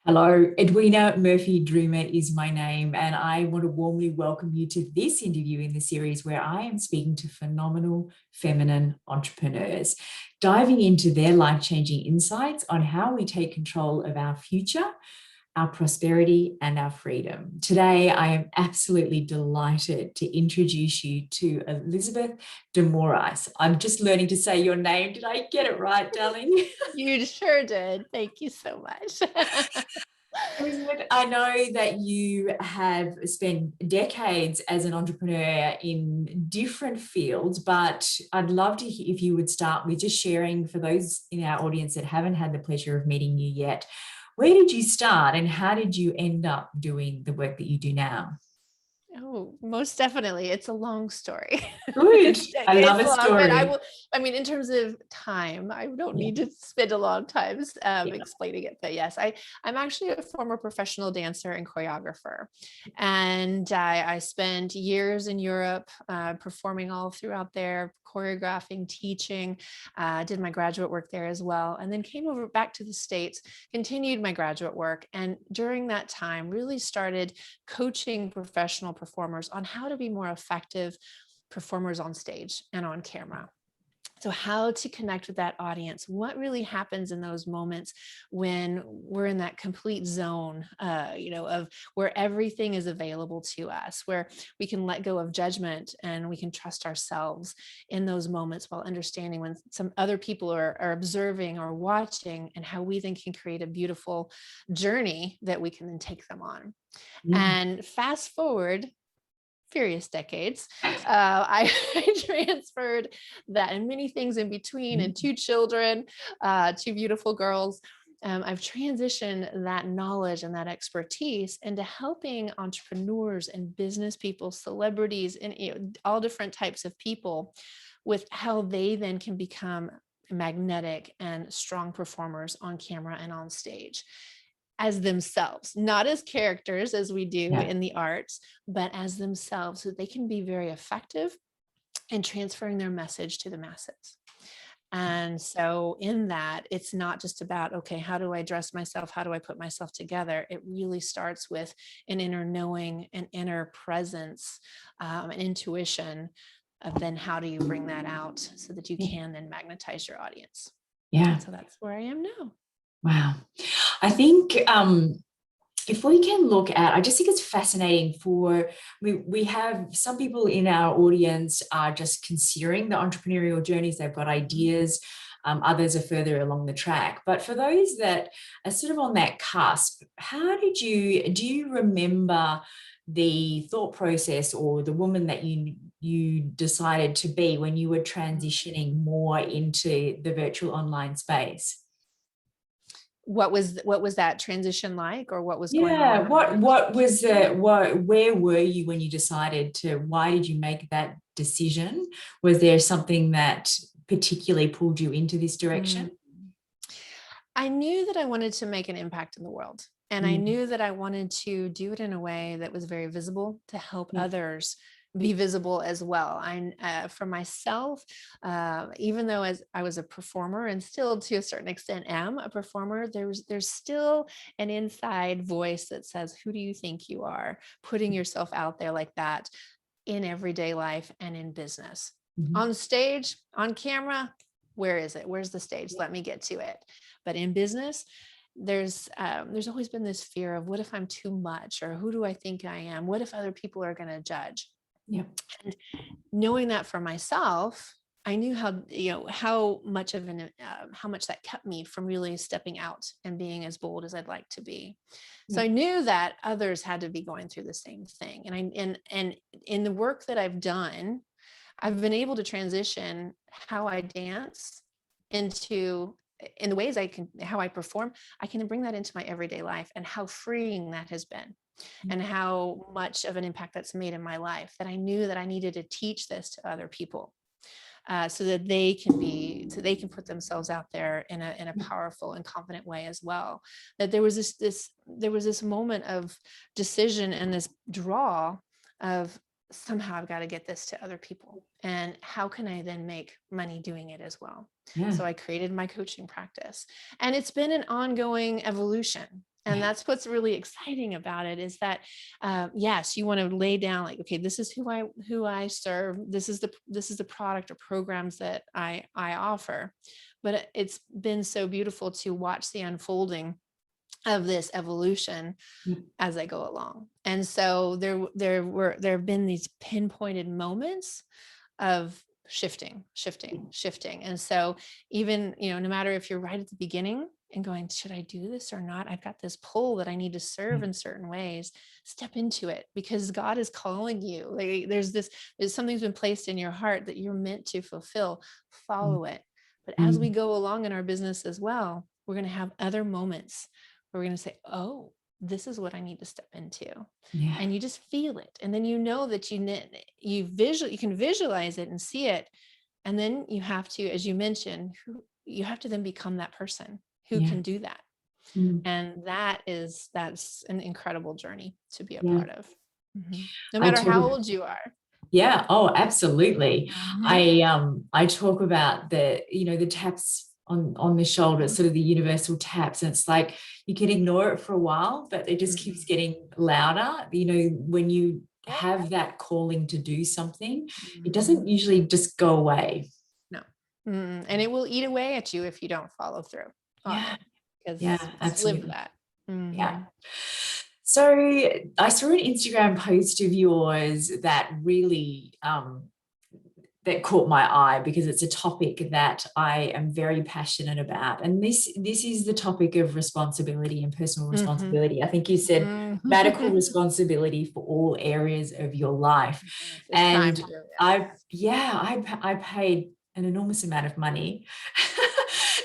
Hello, Edwina Murphy-Droomer is my name, and I want to warmly welcome you to this interview in the series where I am speaking to phenomenal feminine entrepreneurs, diving into their life-changing insights on how we take control of our future, our prosperity, and our freedom. Today, I am absolutely delighted to introduce you to Elizabeth de Moraes. I'm just learning to say your name. Did I get it right, darling? You sure did. Thank you so much. Elizabeth, I know that you have spent decades as an entrepreneur in different fields, but I'd love to hear if you would start with just sharing for those in our audience that haven't had the pleasure of meeting you yet. Where did you start and how did you end up doing the work that you do now? Oh, most definitely. It's a long story. Good. I love It's a long, but story. I mean, in terms of time, I don't Yeah. need to spend a long time Yeah. explaining it. But yes, I'm actually a former professional dancer and choreographer. And I spent years in Europe performing all throughout there, choreographing, teaching, did my graduate work there as well. And then came over back to the States, continued my graduate work. And during that time, really started coaching professional performers on how to be more effective performers on stage and on camera. So how to connect with that audience, what really happens in those moments when we're in that complete zone, of where everything is available to us, where we can let go of judgment and we can trust ourselves in those moments while understanding when some other people are observing or watching, and how we then can create a beautiful journey that we can then take them on. Mm. And fast forward furious decades, I, I transferred that and many things in between, and Mm. two children, two beautiful girls. I've transitioned that knowledge and that expertise into helping entrepreneurs and business people, celebrities, and all different types of people with how they then can become magnetic and strong performers on camera and on stage as themselves, not as characters as we do Yeah. in the arts, but as themselves, so they can be very effective in transferring their message to the masses. And so in that, it's not just about, okay, how do I dress myself? How do I put myself together? It really starts with an inner knowing, an inner presence, an intuition of then how do you bring that out so that you can then magnetize your audience. Yeah. And so that's where I am now. Wow. I think if we can look at, I just think it's fascinating for, we have some people in our audience are just considering the entrepreneurial journeys, they've got ideas, others are further along the track. But for those that are sort of on that cusp, do you remember the thought process or the woman that you decided to be when you were transitioning more into the virtual online space? What was that transition like, or what was going on Yeah, in my life? what was the where were you when you decided to, why did you make that decision? Was there something that particularly pulled you into this Mm. direction? I knew that I wanted to make an impact in the world. And I Mm. knew that I wanted to do it in a way that was very visible to help Yeah. others be visible as well. For myself, even though as I was a performer and still to a certain extent am a performer, there's still an inside voice that says, who do you think you are? Putting yourself out there like that in everyday life and in business. Mhm. On stage, on camera, where is it? Where's the stage? Let me get to it. But in business, there's always been this fear of, what if I'm too much, or who do I think I am? What if other people are going to judge? Yeah. And knowing that for myself, I knew how much how much that kept me from really stepping out and being as bold as I'd like to be. So Yeah. I knew that others had to be going through the same thing. And in the work that I've done, I've been able to transition how I dance into, in the ways I can, how I perform, I can bring that into my everyday life, and how freeing that has been, and how much of an impact that's made in my life, that I knew that I needed to teach this to other people, so that they can put themselves out there in a powerful and confident way as well. That there was this moment of decision and this draw of, somehow I've got to get this to other people, and how can I then make money doing it as well? Yeah. So I created my coaching practice, and it's been an ongoing evolution. And that's what's really exciting about it, is that, yes, you want to lay down like, okay, this is who I serve. This is the product or programs that I offer. But it's been so beautiful to watch the unfolding of this evolution as I go along. And so there have been these pinpointed moments of shifting. And so even, no matter if you're right at the beginning and going, should I do this or not? I've got this pull that I need to serve in certain ways. Step into it, because God is calling you. Like there's something's been placed in your heart that you're meant to fulfill. Follow it. But as we go along in our business as well, we're going to have other moments where we're going to say, oh, this is what I need to step into. And you just feel it. And then that you can visualize it and see it. And then you have to, as you mentioned, you have to then become that person who can do that. And that's an incredible journey to be a part of. No matter how old you are. Yeah. Oh, absolutely. I talk about the taps on the shoulder, sort of the universal taps. And it's like, you can ignore it for a while, but it just keeps getting louder. When you have that calling to do something, it doesn't usually just go away. No. And it will eat away at you if you don't follow through on it. Yeah, absolutely. Live that. Yeah. So I saw an Instagram post of yours that really that caught my eye, because it's a topic that I am very passionate about. And this is the topic of responsibility and personal responsibility. I think you said radical responsibility for all areas of your life. And I paid an enormous amount of money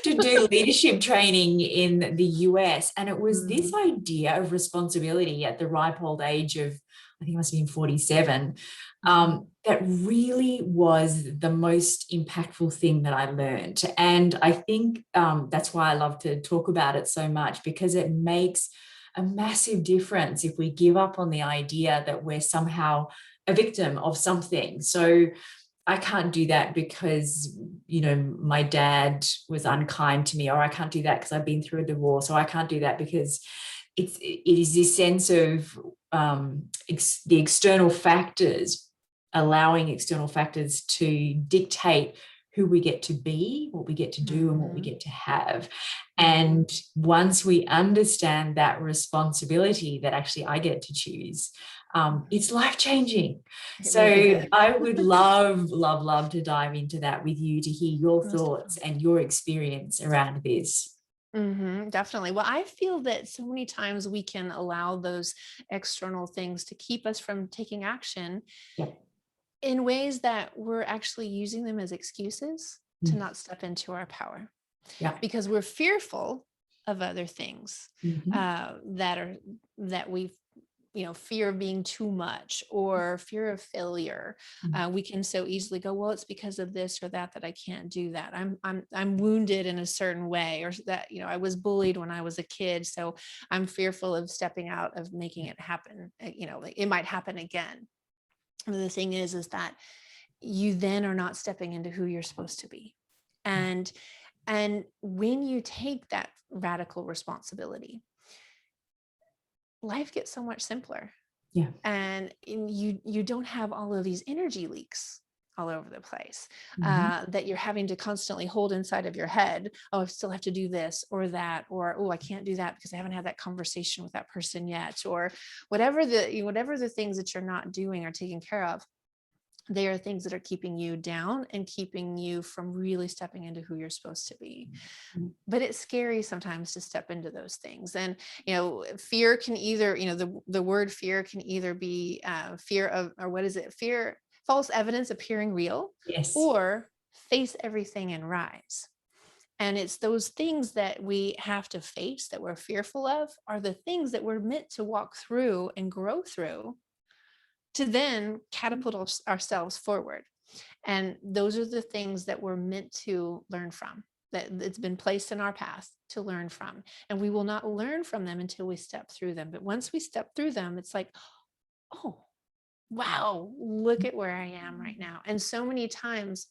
to do leadership training in the US. And it was this idea of responsibility at the ripe old age of, I think I must have been 47, that really was the most impactful thing that I learned. And I think that's why I love to talk about it so much, because it makes a massive difference if we give up on the idea that we're somehow a victim of something. So I can't do that because, my dad was unkind to me, or I can't do that because I've been through a divorce, or I can't do that because it is this sense of the external factors, allowing external factors to dictate who we get to be, what we get to do, and what we get to have. And once we understand that responsibility that actually I get to choose, it's life-changing. So I would love to dive into that with you, to hear your thoughts and your experience around this. Definitely. Well, I feel that so many times we can allow those external things to keep us from taking action in ways that we're actually using them as excuses to not step into our power. Because we're fearful of other things that we fear of being too much, or fear of failure. We can so easily go, well, it's because of this or that I can't do that. I'm wounded in a certain way, or that, I was bullied when I was a kid, so I'm fearful of stepping out, of making it happen. Like it might happen again. And the thing is that you then are not stepping into who you're supposed to be. And when you take that radical responsibility, life gets so much simpler. And you don't have all of these energy leaks all over the place that you're having to constantly hold inside of your head. Oh, I still have to do this or that, or, oh, I can't do that because I haven't had that conversation with that person yet, or whatever the things that you're not doing or taking care of. They are things that are keeping you down and keeping you from really stepping into who you're supposed to be. But it's scary sometimes to step into those things. And, fear can either, the word fear can either be fear of, or what is it? Fear, false evidence appearing real, or face everything and rise. And it's those things that we have to face, that we're fearful of, are the things that we're meant to walk through and grow through, to then catapult ourselves forward. And those are the things that we're meant to learn from, that it's been placed in our path to learn from. And we will not learn from them until we step through them. But once we step through them, it's like, oh, wow, look at where I am right now. And so many times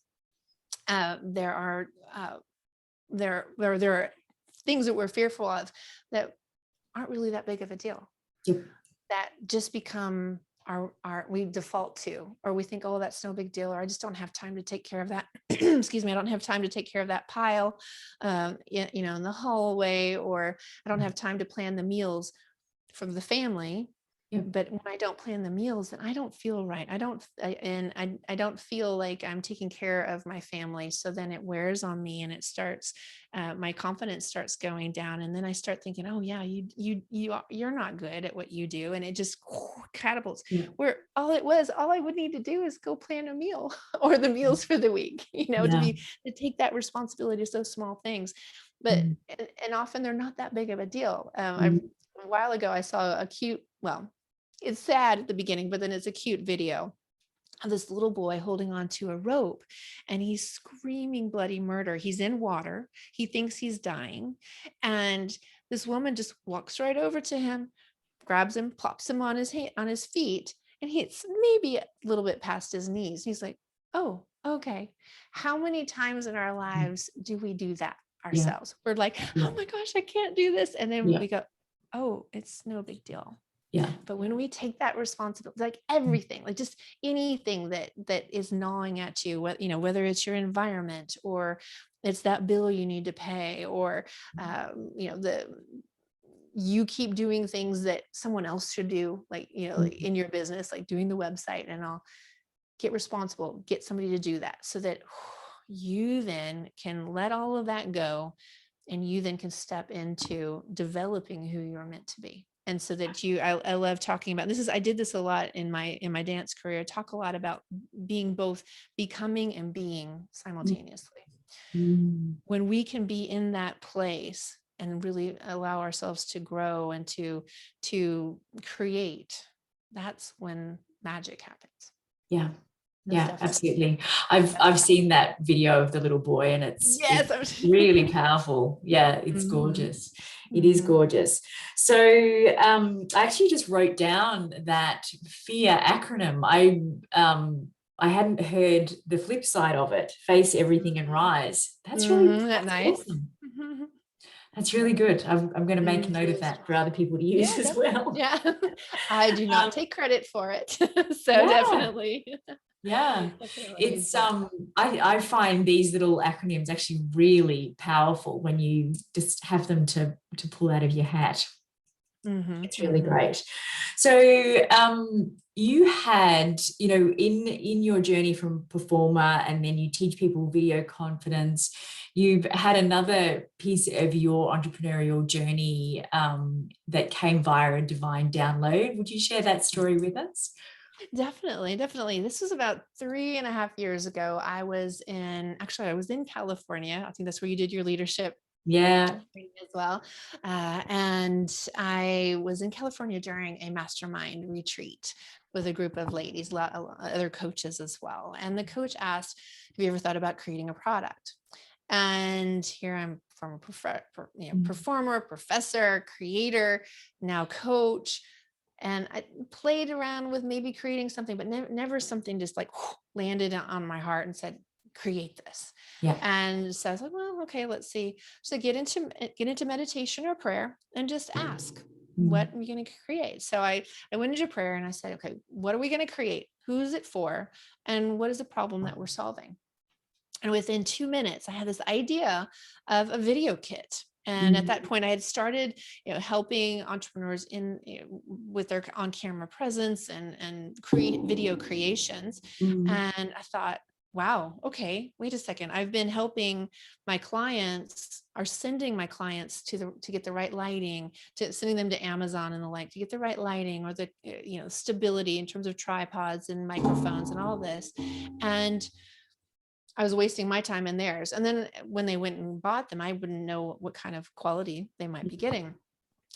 there are things that we're fearful of that aren't really that big of a deal. Yep. That just become we default to, or we think, oh, that's no big deal, or I just don't have time to take care of that. Excuse me. I don't have time to take care of that pile, in the hallway, or I don't have time to plan the meals for the family. Yep. But when I don't plan the meals, then I don't feel right. I don't feel like I'm taking care of my family. So then it wears on me, and it starts, my confidence starts going down. And then I start thinking, oh yeah, you're not good at what you do. And it just catapults, where all I would need to do is go plan a meal or the meals for the week, to take that responsibility of those small things. But, and often they're not that big of a deal. A while ago, I saw a cute, it's sad at the beginning, but then it's a cute video of this little boy holding on to a rope, and he's screaming bloody murder. He's in water. He thinks he's dying. And this woman just walks right over to him, grabs him, plops him on his feet, and it's maybe a little bit past his knees. He's like, oh, okay. How many times in our lives do we do that ourselves? We're like, oh my gosh, I can't do this. And then we go, oh, it's no big deal. Yeah. But when we take that responsibility, like everything, like just anything that is gnawing at you, whether it's your environment, or it's that bill you need to pay, or you keep doing things that someone else should do, like like in your business, like doing the website and all. Get responsible, get somebody to do that, so that you then can let all of that go, and you then can step into developing who you're meant to be. And so that I love talking about this. I did this a lot in my dance career. I talk a lot about being both becoming and being simultaneously. When we can be in that place and really allow ourselves to grow and to create, that's when magic happens. Yeah. Yeah, absolutely. I've seen that video of the little boy, and it's really powerful. Yeah, it's gorgeous. It is gorgeous. So I actually just wrote down that FEAR acronym. I hadn't heard the flip side of it. Face everything and rise. That's really nice. Awesome. That's really good. I'm going to make a note of that for other people to use as well. Yeah, I do not take credit for it. So definitely. Yeah, it's I find these little acronyms actually really powerful when you just have them to pull out of your hat. It's really great. So you had, in your journey from performer, and then you teach people video confidence, you've had another piece of your entrepreneurial journey that came via a divine download. Would you share that story with us? Definitely. This was about 3.5 years ago. I was in California. I think that's where you did your leadership. Yeah. As well. And I was in California during a mastermind retreat with a group of ladies, a lot of other coaches as well. And the coach asked, have you ever thought about creating a product? And here I'm from performer, professor, creator, now coach. And I played around with maybe creating something, but never something just like landed on my heart and said, create this. Yeah. And so I was like, well, okay, let's see. So get into meditation or prayer and just ask, what are you going to create? So I went into prayer and I said, okay, what are we going to create? Who's it for? And what is the problem that we're solving? And within 2 minutes, I had this idea of a video kit. And at that point, I had started, helping entrepreneurs with their on-camera presence and create video creations. And I thought, wow, okay, wait a second. I've been helping my clients, or sending my clients to get the right lighting, to sending them to Amazon and the like, to get the right lighting, or the stability in terms of tripods and microphones and all this. And I was wasting my time and theirs. And then when they went and bought them, I wouldn't know what kind of quality they might be getting.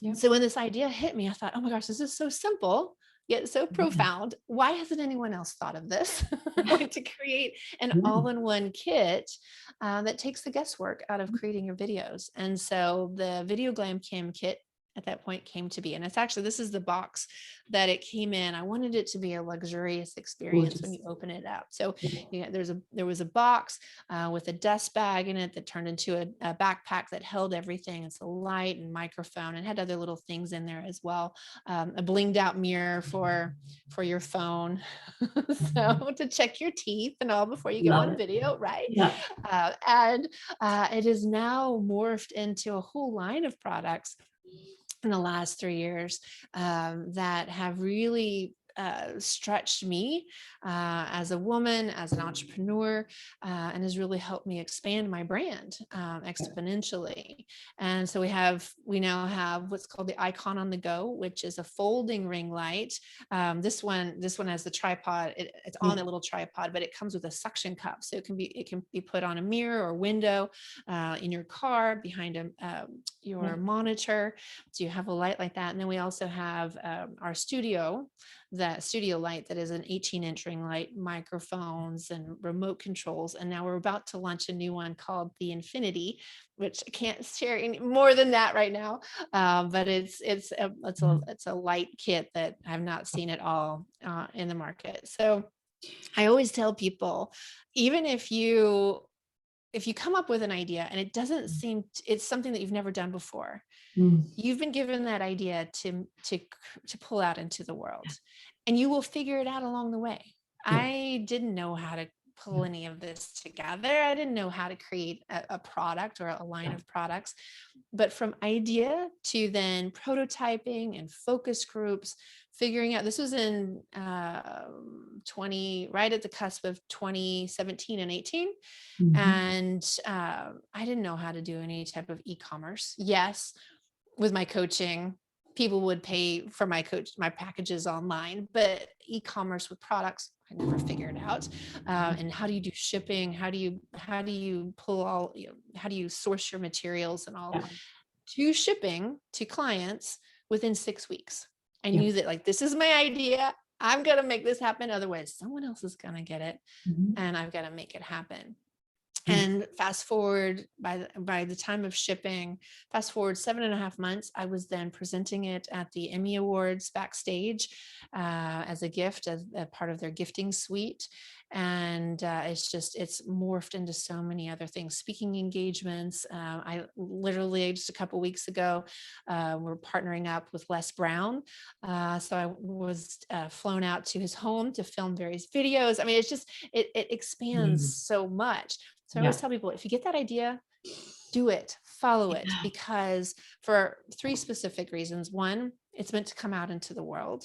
Yeah. So when this idea hit me, I thought, oh my gosh, this is so simple, yet so profound. Why hasn't anyone else thought of this? To create an all-in-one kit that takes the guesswork out of creating your videos. And so the Video Glam Cam kit at that point came to be. And it's actually, this is the box that it came in. I wanted it to be a luxurious experience when you open it up. So there was a box with a dust bag in it that turned into a backpack that held everything. It's a light and microphone, and had other little things in there as well. A blinged out mirror for your phone, so to check your teeth and all before you go on video, right? Yeah. And it is now morphed into a whole line of products in the last 3 years that have really stretched me as a woman, as an entrepreneur, and has really helped me expand my brand exponentially. And so we now have what's called the Icon on the Go, which is a folding ring light. This one has the tripod. It's on a little tripod, but it comes with a suction cup, so it can be put on a mirror or window, in your car, behind your monitor. So you have a light like that. And then we also have our studio light that is an 18-inch ring light, microphones and remote controls. And now we're about to launch a new one called the Infinity, which I can't share any more than that right now. But it's a light kit that I've not seen at all in the market. So I always tell people, even if you come up with an idea and it doesn't seem, it's something that you've never done before, you've been given that idea to pull out into the world, and you will figure it out along the way. I didn't know how to pull any of this together. I didn't know how to create a product or a line of products, but from idea to then prototyping and focus groups, figuring out, this was in right at the cusp of 2017 and 18. And I didn't know how to do any type of e-commerce. Yes, with my coaching, people would pay for my packages online, but e-commerce with products, I never figured out. And how do you do shipping? How do you pull how do you source your materials and all to shipping to clients within 6 weeks? I knew that, like, this is my idea. I'm going to make this happen. Otherwise, someone else is going to get it, and I've got to make it happen. And fast forward, by the time of shipping, fast forward 7.5 months, I was then presenting it at the Emmy Awards backstage as a gift, as a part of their gifting suite. And it's morphed into so many other things, speaking engagements. I literally just a couple of weeks ago, we're partnering up with Les Brown. So I was flown out to his home to film various videos. I mean, it expands so much. So I always tell people, if you get that idea, do it, follow it, because for 3 specific reasons. 1, it's meant to come out into the world.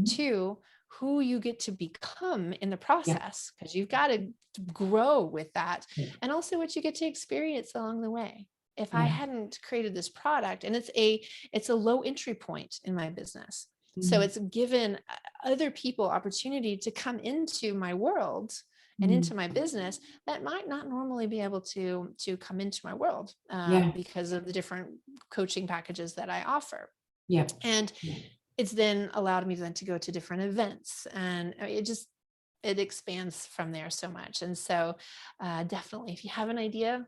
2, who you get to become in the process, because you've got to grow with that. And also what you get to experience along the way. If I hadn't created this product, and it's a low entry point in my business. So it's given other people opportunity to come into my world and into my business that might not normally be able to come into my world because of the different coaching packages that I offer. And it's then allowed me then to go to different events, and it expands from there so much. And so definitely, if you have an idea,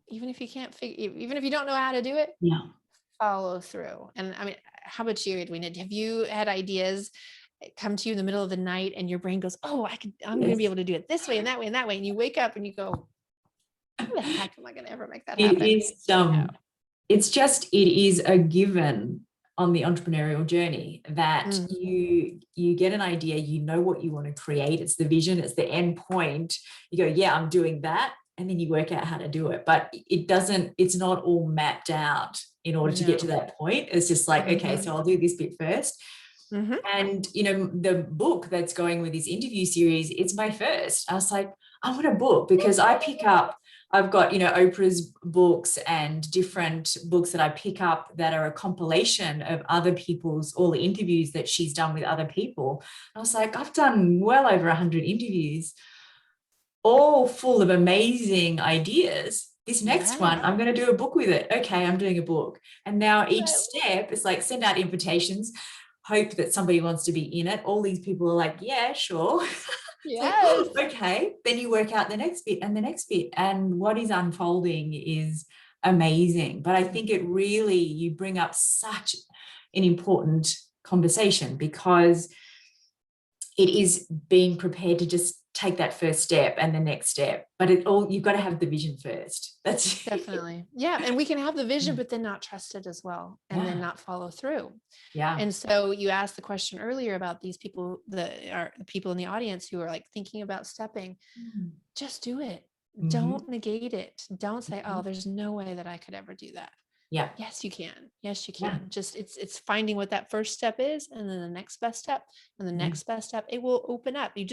even if you don't know how to do it, follow through. And I mean, how about you, Edwina? Have you had ideas come to you in the middle of the night and your brain goes, oh, I'm going to be able to do it this way and that way and that way. And you wake up and you go, how the heck am I going to ever make that happen? It is a given on the entrepreneurial journey that you get an idea, you know what you want to create. It's the vision, it's the end point. You go, yeah, I'm doing that. And then you work out how to do it. But it's not all mapped out in order to get to that point. It's just like, okay, so I'll do this bit first. And, the book that's going with this interview series, it's my first. I was like, I want a book, because I've got, Oprah's books and different books that I pick up that are a compilation of other people's, all the interviews that she's done with other people. I was like, I've done well over 100 interviews, all full of amazing ideas. This next one, I'm going to do a book with it. Okay, I'm doing a book. And now each step is like, send out invitations, hope that somebody wants to be in it. All these people are like, yeah, sure. Yes. Like, okay. Then you work out the next bit and the next bit. And what is unfolding is amazing. But I think it really, you bring up such an important conversation, because it is being prepared to just take that first step and the next step, but you've got to have the vision first. That's Definitely. Yeah. And we can have the vision, but then not trust it as well, and then not follow through. Yeah. And so you asked the question earlier about these people that are the people in the audience who are like thinking about stepping. Just do it. Don't negate it. Don't say, oh, there's no way that I could ever do that. Yeah. Yes, you can. Yes, you can. Just it's finding what that first step is, and then the next best step, and the next best step. It will open up. You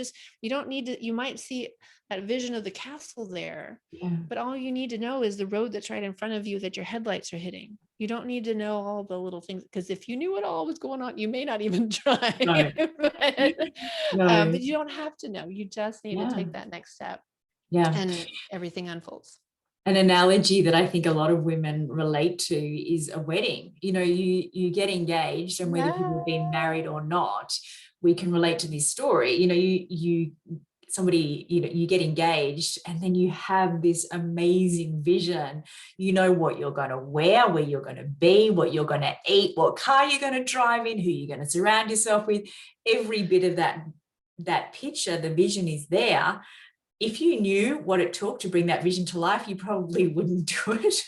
don't need to, you might see that vision of the castle there, but all you need to know is the road that's right in front of you that your headlights are hitting. You don't need to know all the little things, because if you knew what all was going on, you may not even try. No. But you don't have to know. You just need to take that next step. Yeah. And everything unfolds. An analogy that I think a lot of women relate to is a wedding. You know, you get engaged, and whether people have been married or not, we can relate to this story. You know, somebody, you know, you get engaged, and then you have this amazing vision. You know what you're going to wear, where you're going to be, what you're going to eat, what car you're going to drive in, who you're going to surround yourself with. Every bit of that picture, the vision is there. If you knew what it took to bring that vision to life, you probably wouldn't do it.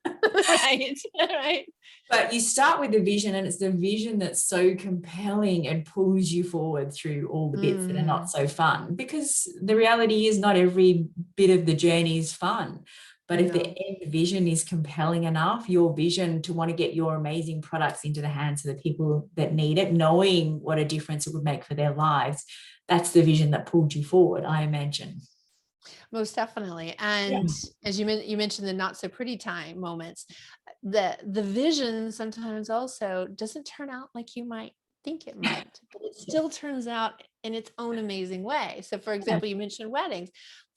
Right. But you start with the vision, and it's the vision that's so compelling and pulls you forward through all the bits that are not so fun, because the reality is not every bit of the journey is fun. But if the end vision is compelling enough, your vision to want to get your amazing products into the hands of the people that need it, knowing what a difference it would make for their lives, that's the vision that pulled you forward, I imagine. Most definitely. And as you mentioned the not so pretty time moments, the vision sometimes also doesn't turn out like you might think it might, but it still turns out in its own amazing way. So for example, you mentioned weddings.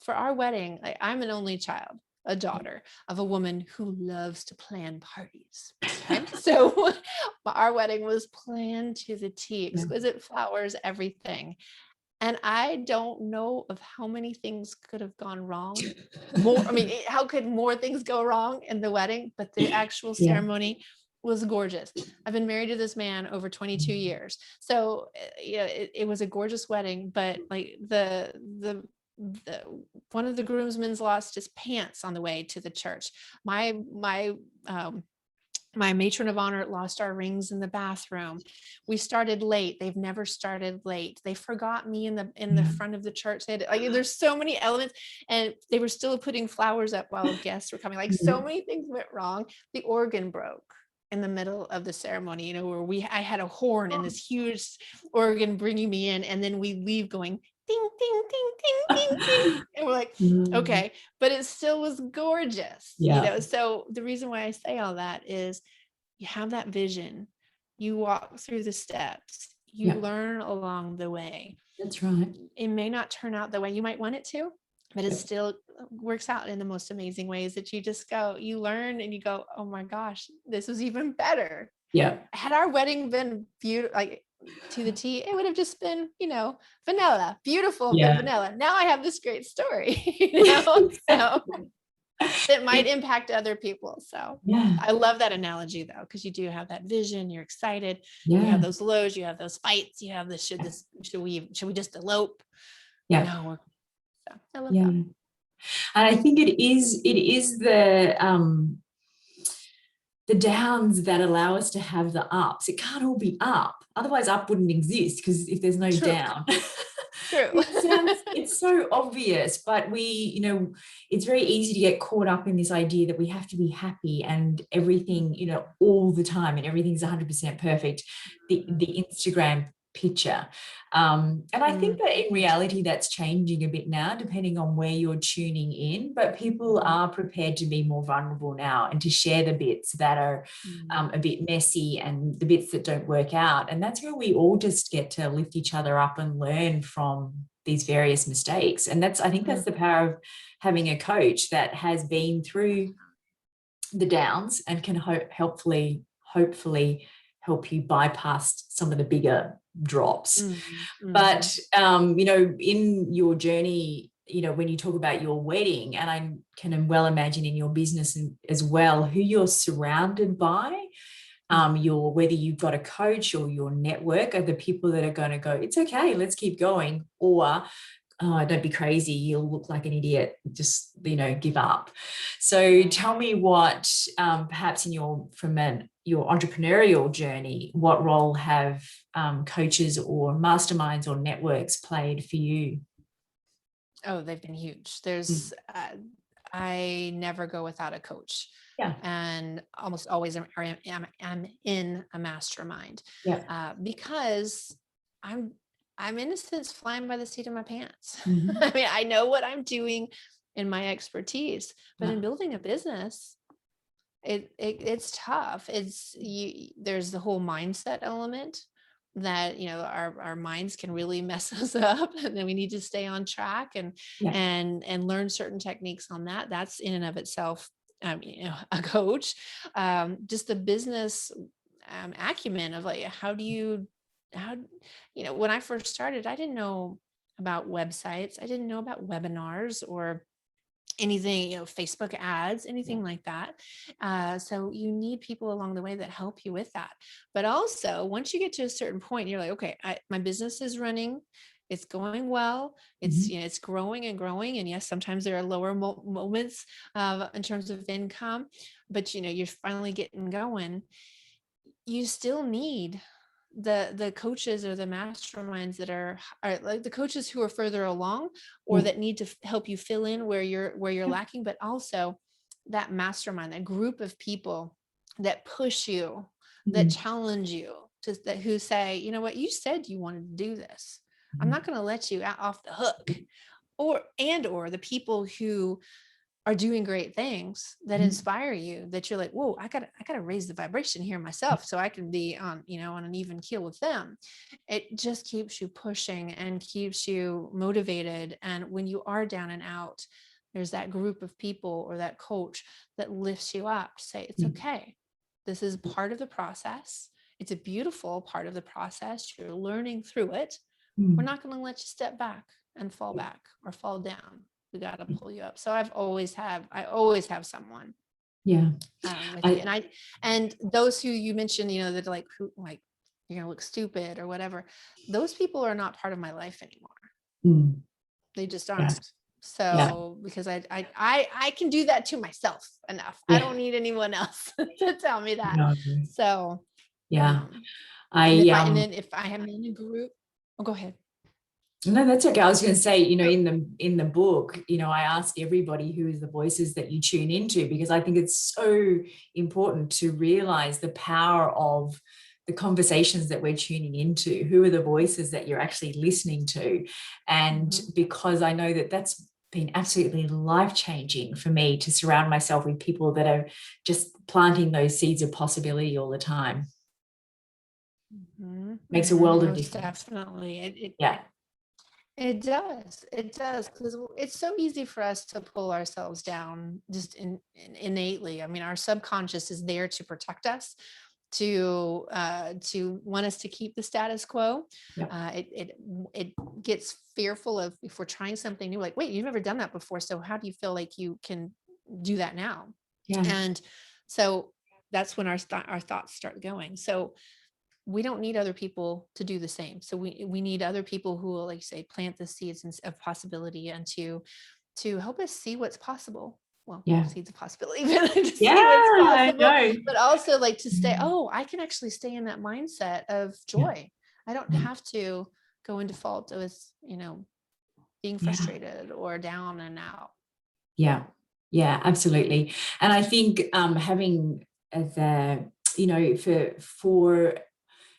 For our wedding, I'm an only child, a daughter of a woman who loves to plan parties. Okay? So our wedding was planned to the T, exquisite flowers, everything. And I don't know of how many things could have gone wrong. How could more things go wrong in the wedding? But the actual ceremony was gorgeous. I've been married to this man over 22 years. So, it was a gorgeous wedding, but like the one of the groomsmen lost his pants on the way to the church. My matron of honor lost our rings in the bathroom. We started late. They've never started late. They forgot me in the front of the church. There's so many elements, and they were still putting flowers up while guests were coming. Like so many things went wrong. The organ broke in the middle of the ceremony, where I had a horn and this huge organ bringing me in, and then we leave going ding, ding, ding, ding, ding, ding. And we're like, okay, but it still was gorgeous, So the reason why I say all that is you have that vision, you walk through the steps, you learn along the way. That's right. It may not turn out the way you might want it to, but it still works out in the most amazing ways that you learn and you go, oh my gosh, this was even better. Yeah. Had our wedding been beautiful, like to the T, it would have just been, vanilla, beautiful, but vanilla. Now I have this great story, so it might impact other people. So I love that analogy though, because you do have that vision, you're excited, you have those lows, you have those fights, you have this, should we just elope? So I love that. And I think it is the downs that allow us to have the ups. It can't all be up. Otherwise, up wouldn't exist, because if there's no down. True. It's so obvious, but it's very easy to get caught up in this idea that we have to be happy and everything, all the time, and everything's 100% perfect. The Instagram picture. And I think that in reality, that's changing a bit now, depending on where you're tuning in, but people are prepared to be more vulnerable now and to share the bits that are a bit messy and the bits that don't work out. And that's where we all just get to lift each other up and learn from these various mistakes. And I think that's the power of having a coach that has been through the downs and can hopefully help you bypass some of the bigger drops. But in your journey when you talk about your wedding, and I can well imagine in your business as well, who you're surrounded by, whether you've got a coach or your network are the people that are going to go, it's okay, let's keep going, or oh, don't be crazy, you'll look like an idiot, just give up. So tell me what perhaps from your entrepreneurial journey, what role have coaches or masterminds or networks played for you? Oh, they've been huge. I never go without a coach. Yeah. And almost always I'm in a mastermind. Yeah. Because I'm in a sense flying by the seat of my pants. Mm-hmm. I mean, I know what I'm doing in my expertise, but Yeah. in building a business, it's tough. There's the whole mindset element that our minds can really mess us up, and then we need to stay on track and Yeah. and learn certain techniques on that. That's in and of itself a coach. Just the business acumen of like, when I first started, I didn't know about websites, I didn't know about webinars or anything, Facebook ads, anything like that. So you need people along the way that help you with that. But also, once you get to a certain point, you're like, okay, my business is running, it's going well, it's Mm-hmm. it's growing and growing, and yes, sometimes there are lower moments in terms of income, but you're finally getting going. You still need the coaches or the masterminds that are like the coaches who are further along, or that need to help you fill in where you're lacking, but also that mastermind, that group of people that push you, that challenge you, who say, you know what, you said you wanted to do this. I'm not going to let you out off the hook. Or the people who are doing great things that inspire you, that you're like, whoa, I gotta raise the vibration here myself so I can be on an even keel with them. It just keeps you pushing and keeps you motivated. And when you are down and out, there's that group of people or that coach that lifts you up to say, it's okay. This is part of the process. It's a beautiful part of the process. You're learning through it. We're not going to let you step back and fall back or fall down. We got to pull you up. So I always have someone. Yeah. With you. And those who you mentioned, that like, who, like, you're going to look stupid or whatever. Those people are not part of my life anymore. They just aren't. Yeah. So because I can do that to myself enough. Yeah. I don't need anyone else to tell me that. No. So yeah. And then if I am in a group, go ahead. No, that's okay. I was going to say, in the book, I ask everybody who is the voices that you tune into, because I think it's so important to realize the power of the conversations that we're tuning into. Who are the voices that you're actually listening to? And because I know that that's been absolutely life-changing for me, to surround myself with people that are just planting those seeds of possibility all the time. Makes a world of difference. Definitely. Yeah. It does, because it's so easy for us to pull ourselves down just innately. I mean, our subconscious is there to protect us, to want us to keep the status quo. Yeah. It gets fearful of, if we're trying something new, like, wait, you've never done that before, so how do you feel like you can do that now? Yeah. And so that's when our thoughts start going. So we don't need other people to do the same. So we need other people who will, like you say, plant the seeds of possibility, and to help us see what's possible. Well, seeds of possibility, but to see what's possible, but also like to stay, I can actually stay in that mindset of joy. I don't have to go into fault with, being frustrated or down and out. Yeah. Yeah, absolutely. And I think having for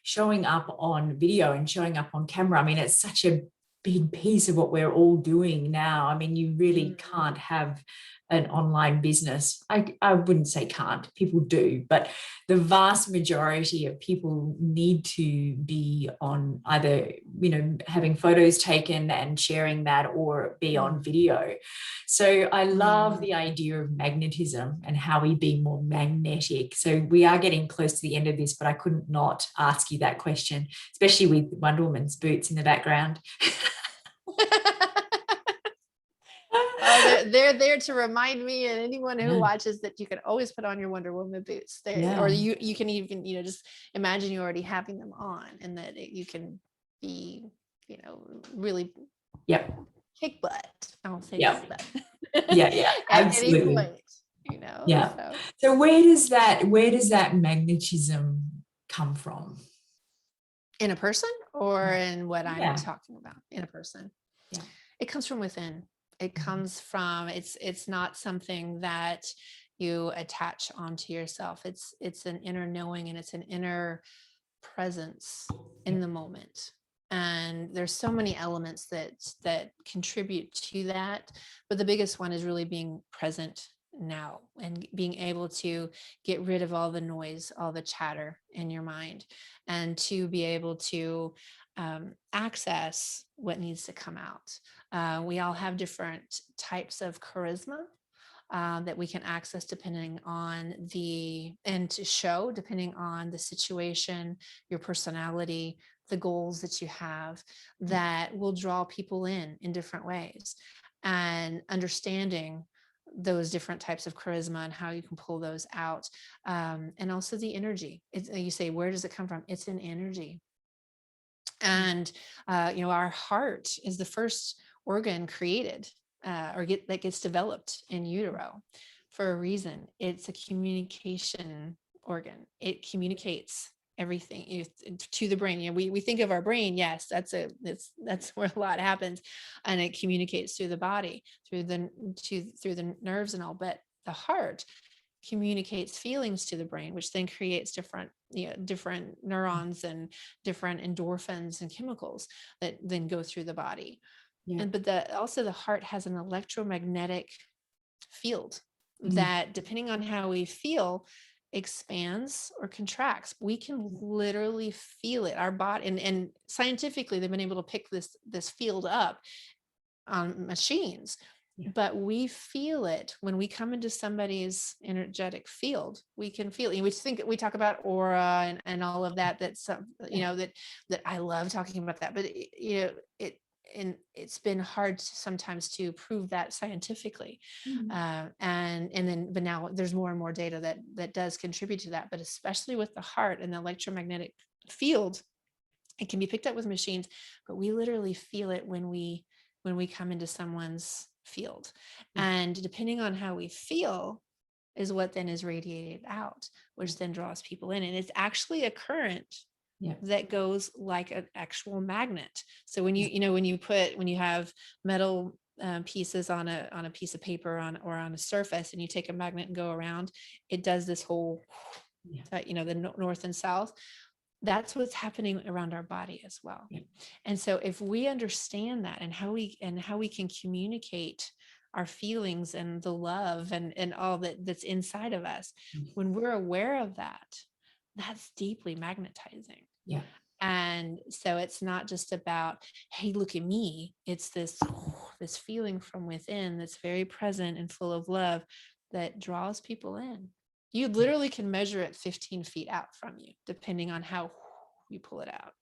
showing up on video and showing up on camera, I mean, it's such a big piece of what we're all doing now. I mean, you really can't have an online business. I wouldn't say can't, people do, but the vast majority of people need to be on either, having photos taken and sharing that, or be on video. So I love the idea of magnetism and how we be more magnetic. So we are getting close to the end of this, but I couldn't not ask you that question, especially with Wonder Woman's boots in the background. they're there to remind me and anyone who watches that you can always put on your Wonder Woman boots there, or you can even, just imagine you already having them on, and that you can be, really kick butt. I won't say kick butt. Yeah, At any absolutely. point, Yeah. So where does that magnetism come from? In a person, or in what I'm talking about? In a person. Yeah. It comes from within. It comes from, it's not something that you attach onto yourself. It's an inner knowing, and it's an inner presence in the moment. And there's so many elements that contribute to that, but the biggest one is really being present now, and being able to get rid of all the noise, all the chatter in your mind, and to be able to access what needs to come out. We all have different types of charisma that we can access depending on and to show depending on the situation, your personality, the goals that you have, that will draw people in different ways. And understanding those different types of charisma and how you can pull those out. And also the energy. You say, where does it come from? It's an energy. And, our heart is the first organ created that gets developed in utero for a reason. It's a communication organ. It communicates everything to the brain. We think of our brain. Yes, that's where a lot happens, and it communicates through the body, through the nerves and all. But the heart communicates feelings to the brain, which then creates different neurons and different endorphins and chemicals that then go through the body. But also the heart has an electromagnetic field that, depending on how we feel, expands or contracts. We can literally feel it. Our body, and scientifically, they've been able to pick this field up on machines. But we feel it when we come into somebody's energetic field. We can feel it. We talk about aura and all of that. That's that I love talking about that. But it's been hard sometimes to prove that scientifically. But now there's more and more data that does contribute to that. But especially with the heart and the electromagnetic field, it can be picked up with machines, but we literally feel it when we come into someone's field. And depending on how we feel is what then is radiated out, which then draws people in. And it's actually a current that goes like an actual magnet. So when you have metal pieces on a piece of paper or on a surface, and you take a magnet and go around, it does this whole the north and south. That's what's happening around our body as well. And so if we understand that, and how we can communicate our feelings and the love and all that's inside of us, when we're aware of that, that's deeply magnetizing. And so it's not just about, hey, look at me. It's this feeling from within that's very present and full of love that draws people in. You literally can measure it 15 feet out from you, depending on how you pull it out.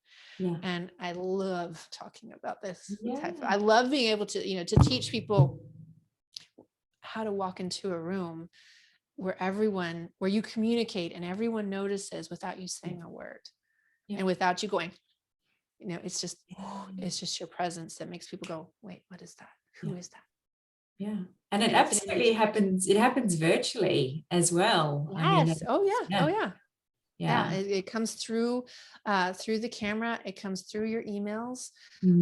And I love talking about this type. I love being able to, to teach people how to walk into a room where you communicate and everyone notices without you saying a word and without you going, it's just your presence that makes people go, wait, what is that? Who is that? And it absolutely happens. It happens virtually as well. Yes. It comes through the camera. It comes through your emails.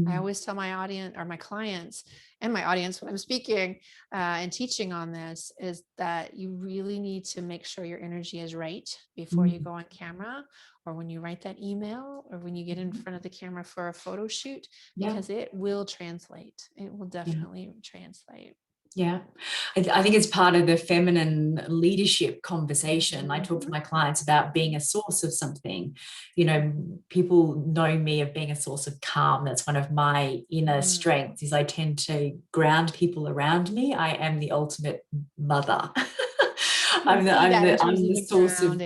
I always tell my audience, or my clients and my audience, when I'm speaking and teaching on this, is that you really need to make sure your energy is right before you go on camera, or when you write that email, or when you get in front of the camera for a photo shoot, because it will translate. It will definitely translate. I think it's part of the feminine leadership conversation. I talk to my clients about being a source of something. People know me of being a source of calm. That's one of my inner strengths, is I tend to ground people around me. I am the ultimate mother. I'm the source of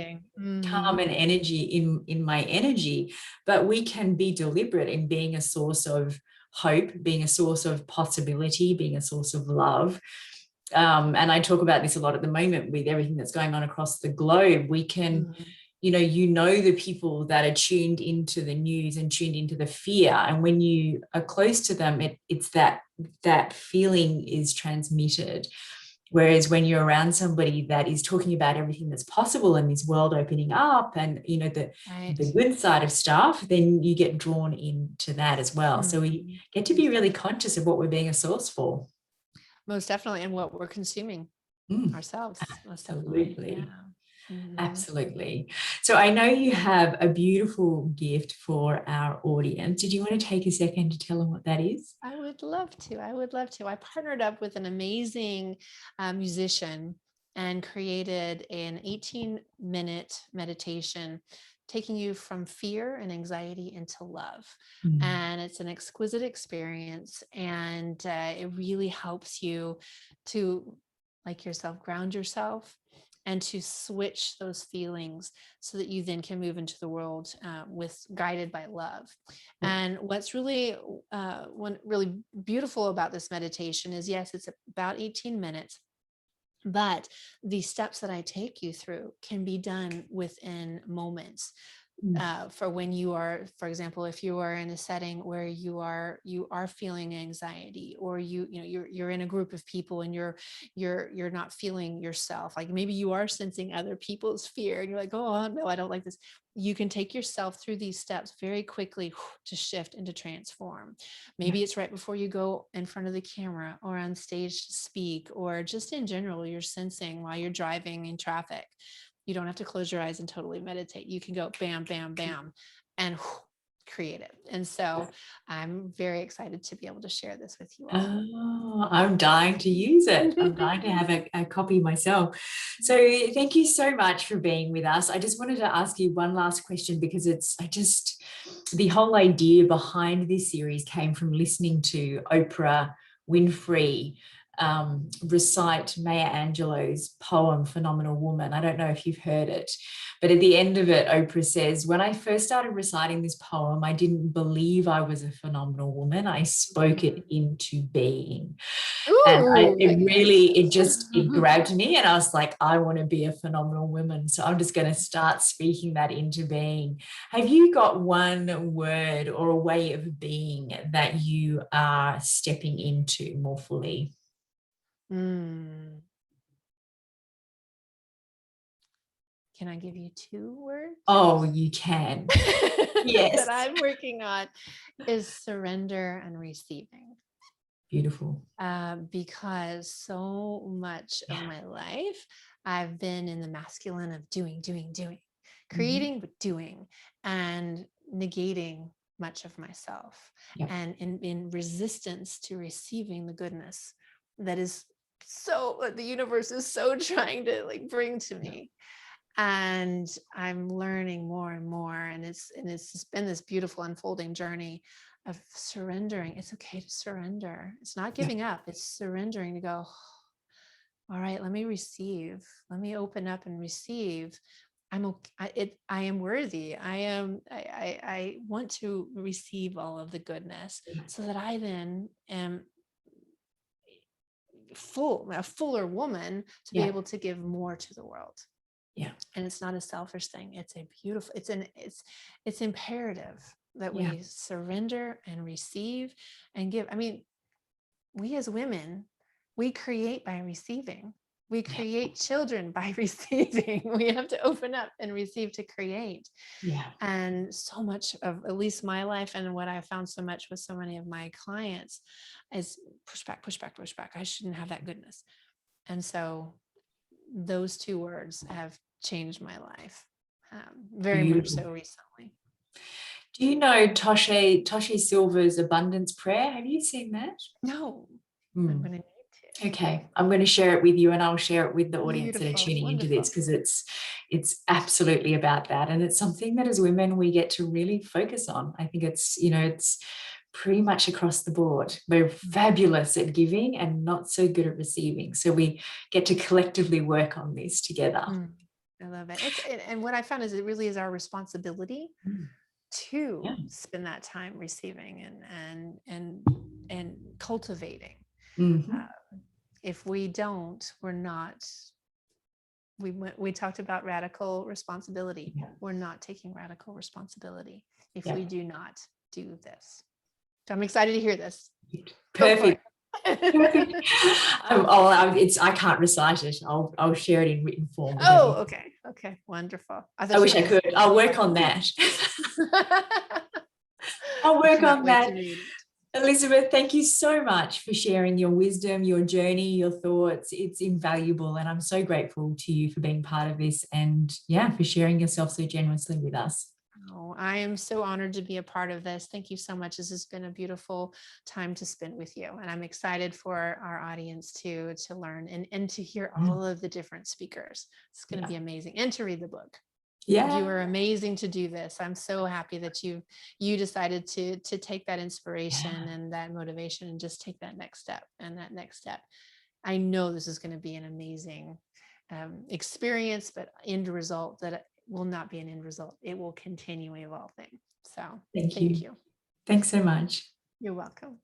calm and energy in my energy. But we can be deliberate in being a source of hope, being a source of possibility, being a source of love. And I talk about this a lot at the moment with everything that's going on across the globe. We can, the people that are tuned into the news and tuned into the fear. And when you are close to them, it's that feeling is transmitted. Whereas when you're around somebody that is talking about everything that's possible in this world opening up and, the good side of stuff, then you get drawn into that as well. So we get to be really conscious of what we're being a source for. Most definitely. And what we're consuming ourselves. Most Absolutely. definitely. Yeah. Absolutely. So I know you have a beautiful gift for our audience. Did you want to take a second to tell them what that is? I would love to. I partnered up with an amazing musician and created an 18-minute meditation taking you from fear and anxiety into love. And it's an exquisite experience. And it really helps you to, like yourself, ground yourself and to switch those feelings so that you then can move into the world guided by love. And what's really really beautiful about this meditation is, yes, it's about 18 minutes, but the steps that I take you through can be done within moments. For when you are, for example, if you are in a setting where you are feeling anxiety, or you're in a group of people and you're not feeling yourself, like maybe you are sensing other people's fear and you're like, oh no, I don't like this. You can take yourself through these steps very quickly to shift and to transform. Maybe it's right before you go in front of the camera or on stage to speak, or just in general, you're sensing while you're driving in traffic. You don't have to close your eyes and totally meditate. You can go bam, bam, bam, and create it. And so I'm very excited to be able to share this with you all. Oh, I'm dying to use it. I'm dying to have a copy myself. So thank you so much for being with us. I just wanted to ask you one last question, because the whole idea behind this series came from listening to Oprah Winfrey recite Maya Angelou's poem, Phenomenal Woman. I don't know if you've heard it, but at the end of it, Oprah says, when I first started reciting this poem, I didn't believe I was a phenomenal woman. I spoke it into being. Ooh, and it grabbed me, and I was like, I want to be a phenomenal woman. So I'm just going to start speaking that into being. Have you got one word or a way of being that you are stepping into more fully? Can I give you 2 words? Oh, you can. Yes. That I'm working on is surrender and receiving. Beautiful. Because so much of my life, I've been in the masculine of doing, creating, but doing, and negating much of myself, and in resistance to receiving the goodness that is the universe is so trying to bring to me. And I'm learning more and more, and it's just been this beautiful unfolding journey of surrendering. It's okay to surrender. It's not giving up. It's surrendering to go, all right, let me receive. Let me open up and receive. I'm okay. I am worthy. I want to receive all of the goodness, so that I then am a fuller woman to be able to give more to the world. Yeah. And it's not a selfish thing. It's a beautiful, it's imperative that we surrender and receive and give. I mean, we as women, we create by receiving. We create children by receiving. We have to open up and receive to create. Yeah. And so much of at least my life, and what I found so much with so many of my clients, is push back, push back, push back. I shouldn't have that goodness. And so those 2 words have changed my life very much so recently. Do you know Toshe Silver's Abundance Prayer? Have you seen that? No. I'm going to need to. Okay, I'm going to share it with you, and I'll share it with the audience Beautiful. that are tuning into this, because it's absolutely about that, and it's something that as women we get to really focus on. I think it's pretty much across the board. We're fabulous at giving and not so good at receiving, so we get to collectively work on this together. I love it. And what I found is it really is our responsibility to spend that time receiving and cultivating. if we don't, we're not, we talked about radical responsibility. Yeah. We're not taking radical responsibility if Yeah. we do not do this. So I'm excited to hear this. Perfect. Perfect. I can't recite it. I'll share it in written form. Oh, okay. Okay. Wonderful. I wish I could. I'll work on that. I'll work on that. Elizabeth, thank you so much for sharing your wisdom, your journey, your thoughts. It's invaluable. And I'm so grateful to you for being part of this and for sharing yourself so generously with us. Oh, I am so honored to be a part of this. Thank you so much. This has been a beautiful time to spend with you. And I'm excited for our audience to learn and to hear all of the different speakers. It's going to be amazing. And to read the book. Yeah. You were amazing to do this. I'm so happy that you decided to take that inspiration and that motivation and just take that next step and that next step. I know this is going to be an amazing experience, but end result that will not be an end result. It will continue evolving. So thank you. Thanks so much. You're welcome.